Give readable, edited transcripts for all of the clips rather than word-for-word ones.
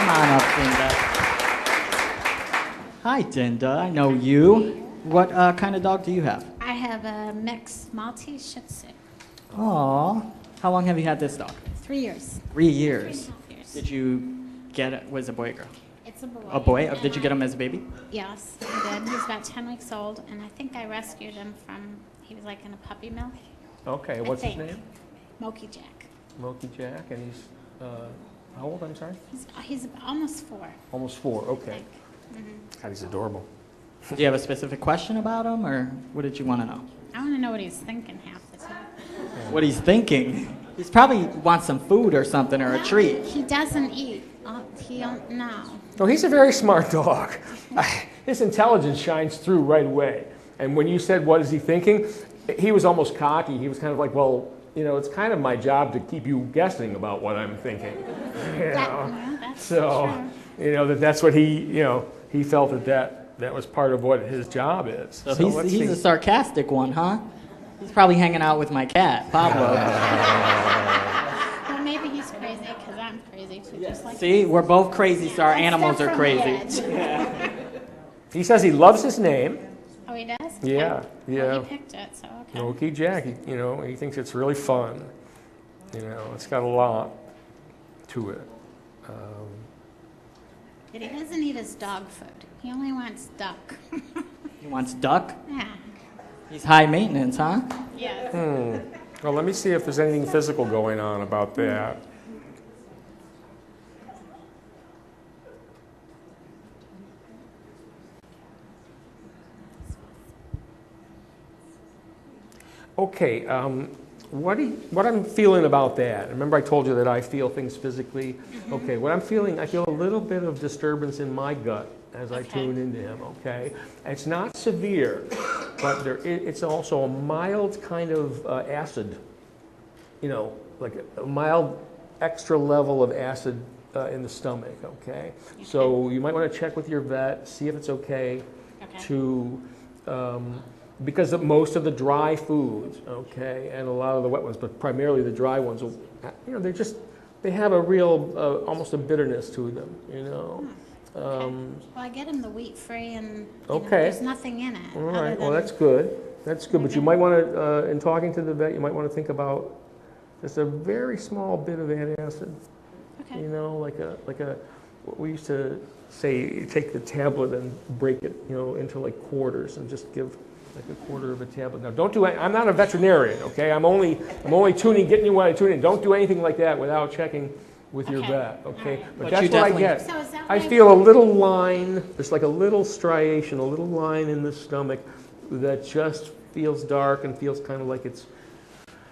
Come on up, Dinda. Hi, Dinda. I know you. What kind of dog do you have? I have a mixed Maltese Shih Tzu. Aw. How long have you had this dog? 3 years. 3 years. 3.5 years. Did you get it? Was it a boy or girl? It's a boy. A boy? And Did you get him as a baby? Yes, I did. He's about 10 weeks old, and I think I rescued him from, he was like in a puppy mill. Okay, what's his name? Moki Jack. Moki Jack, and he's, how old, I'm sorry? He's almost 4. Almost 4, I okay. think. Mhm. God, he's adorable. Do you have a specific question about him, or what did you want to know? I want to know what he's thinking half the time. What he's thinking? He's probably wants some food or something, or a treat. He doesn't eat. He don't know. No, he's a very smart dog. His intelligence shines through right away. And when you said, what is he thinking? He was almost cocky. He was kind of like, well, you know, it's kind of my job to keep you guessing about what I'm thinking. You know? That's So, true. you know, that's what he felt that was part of what his job is. So let's he's see. a sarcastic one, huh? He's probably hanging out with my cat, Pablo. Well, maybe he's crazy because I'm crazy too. Just like See, we're both crazy, so our One animals step are from the crazy. edge. He says he loves his name. Oh, he does? Yeah, Okay. yeah. Well, he picked it, so okay. Moki Jack, he thinks it's really fun. You know, it's got a lot to it. But he doesn't eat his dog food. He only wants duck. He wants duck. Yeah. He's high maintenance, huh? Yes. Well, let me see if there's anything physical going on about that. Okay, what I'm feeling about that, remember I told you that I feel things physically? Okay, what I'm feeling, I feel a little bit of disturbance in my gut as I tune into him, okay? It's not severe, but it's also a mild kind of acid, you know, like a mild extra level of acid in the stomach, okay? So you might want to check with your vet, see if it's okay to, because of most of the dry foods, okay, and a lot of the wet ones, but primarily the dry ones, will, you know, they have a real, almost a bitterness to them, you know. Well, I get him the wheat-free, and you know, Okay. there's nothing in it. All right, other well, than- that's good. That's good, but you might want to, in talking to the vet, you might want to think about just a very small bit of antacid. Okay. You know, like a, what we used to say, you take the tablet and break it, you know, into like quarters and just give like a quarter of a tablet. Now, don't do. I'm not a veterinarian, okay? I'm only getting you what I tune in. Don't do anything like that without checking with your Okay. vet, okay? All right. But But that's you what I definitely- get. So is that I why- feel a little line. There's like a little striation, a little line in the stomach that just feels dark and feels kind of like it's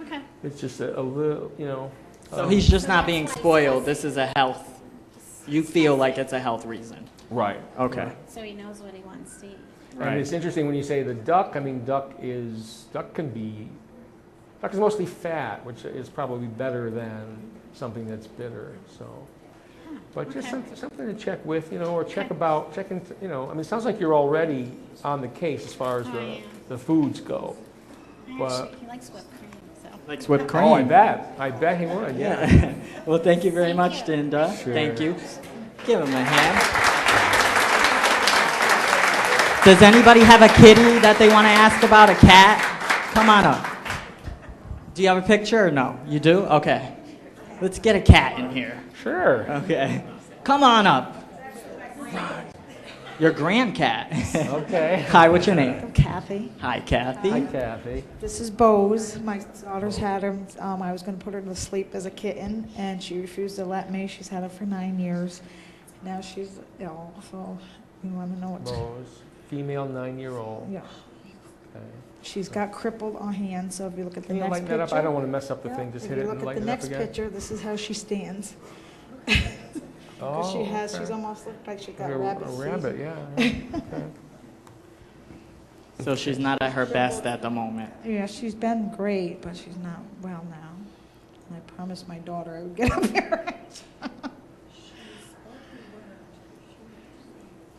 Okay. just a little, you know. So he's just not being spoiled. This is a health. You feel like it's a health reason. Right. Okay. So he knows what he wants to eat. And it's interesting when you say the duck. I mean, duck is mostly fat, which is probably better than something that's bitter. So, but just something to check with, you know, or checking, you know. I mean, it sounds like you're already on the case as far as the foods go. But Actually, he likes whipped cream, so. Likes whipped cream. oh, I bet he would. Yeah. Yeah. Well, thank you very much, you. Dinda. Sure. Thank you. Give him a hand. Does anybody have a kitty that they want to ask about? A cat? Come on up. Do you have a picture or no? You do? Okay. Let's get a cat in here. Sure. Okay. Come on up. Your grandcat. Okay. Hi, what's your name? Kathy. Hi, Kathy. Hi, Kathy. This is Bose. My daughter's had her. I was going to put her to sleep as a kitten, and she refused to let me. She's had her for 9 years. Now she's ill, so you want to know what? Rose, female 9-year-old. Yeah. Okay. She's got crippled on hands, so if you look at the Can you next lighten picture. that up? I don't want to mess up the Yeah, thing. Just if hit you it look and at the lighten it up next again. picture, this is how she stands. Oh, Because she has, okay. she's almost looked like she got Like rabbit a season. rabbit, yeah. Okay. So she's not at her best at the moment. Yeah, she's been great, but she's not well now. And I promised my daughter I would get up here.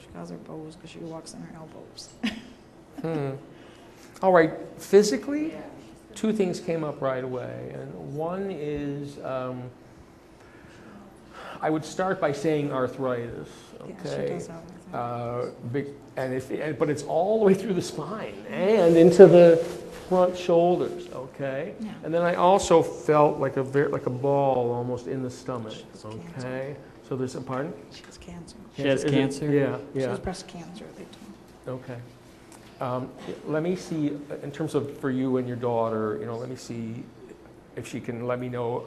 She calls her Bose because she walks on her elbows. All right, physically, two things came up right away. And one is I would start by saying arthritis. Yeah, she Okay. does have arthritis. But it's all the way through the spine and into the front shoulders. Okay. Yeah. And then I also felt like a ball almost in the stomach. She has Okay. cancer. So there's a pardon. She has cancer. She has Is it- cancer? Yeah. She Yeah. has breast cancer, they told me. Okay. Let me see, in terms of for you and your daughter, let me see if she can let me know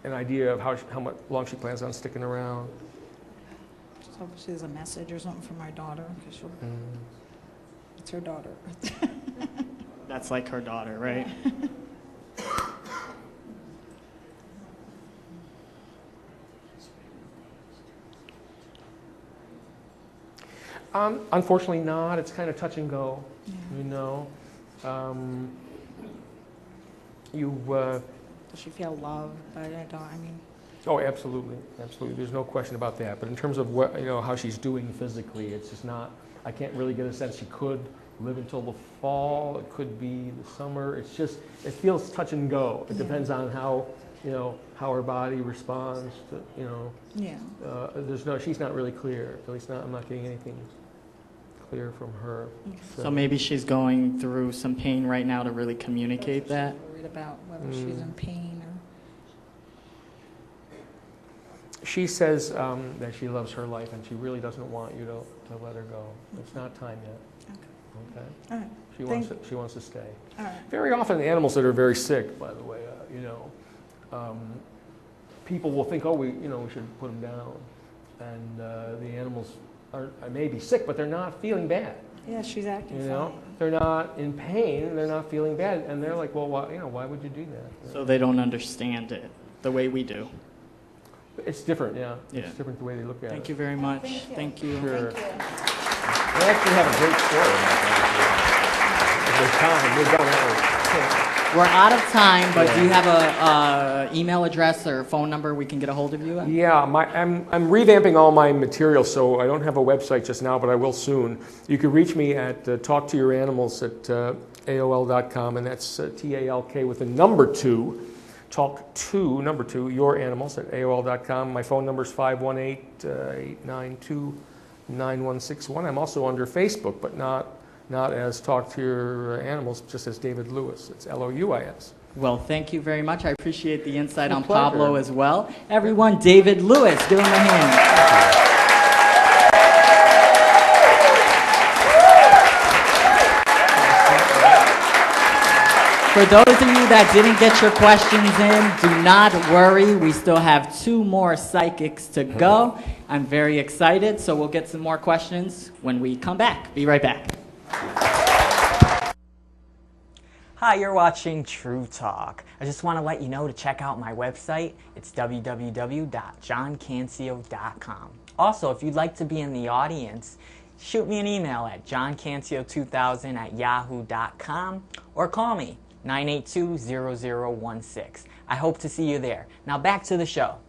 an idea of how much long she plans on sticking around. Just hope she has a message or something from our daughter, because it's her daughter. That's like her daughter, right? Unfortunately not. It's kind of touch and go, Yeah. you know. Does she feel loved by her daughter? I mean, Oh, absolutely, absolutely. There's no question about that. But in terms of what, how she's doing physically, it's just not, I can't really get a sense she could live until the fall. It could be the summer. It's just, it feels touch and go. It Yeah. depends on how her body responds to, yeah. she's not really clear. At least I'm not getting anything clear from her. So maybe she's going through some pain right now to really communicate that. Worried about whether she's in pain or. She says that she loves her life and she really doesn't want you to let her go. It's not time yet. Okay. All right. She wants to stay. All right. Very often, the animals that are very sick, by the way, people will think, oh, we should put them down, and the animals may be sick, but they're not feeling bad. Yeah, she's acting fine. They're not in pain, they're not feeling bad, and they're like, well, why would you do that? So they don't understand it the way we do. It's different, yeah. Yeah. It's different the way they look at it. Thank you very much. Thank you. Sure. I actually have a great story about that. There's time. We're done that. We're out of time, but do you have a email address or phone number we can get a hold of you at? Yeah, I'm revamping all my material, so I don't have a website just now, but I will soon. You can reach me at talktouranimals at AOL.com, and that's TALK with a number 2. Talk to, number 2, your animals at AOL.com. My phone number is 518-892-9161. I'm also under Facebook, but not as Talk to Your Animals, just as David Lewis. It's Louis. Well, thank you very much. I appreciate the insight on pleasure. Pablo as well. Everyone, David Lewis, give him a hand. For those of you that didn't get your questions in, do not worry. We still have 2 more psychics to go. I'm very excited, so we'll get some more questions when we come back. Be right back. Hi, you're watching True Talk. I just want to let you know to check out my website. It's www.johncancio.com. Also, if you'd like to be in the audience, shoot me an email at johncancio2000@yahoo.com or call me 982-0016. I hope to see you there. Now back to the show.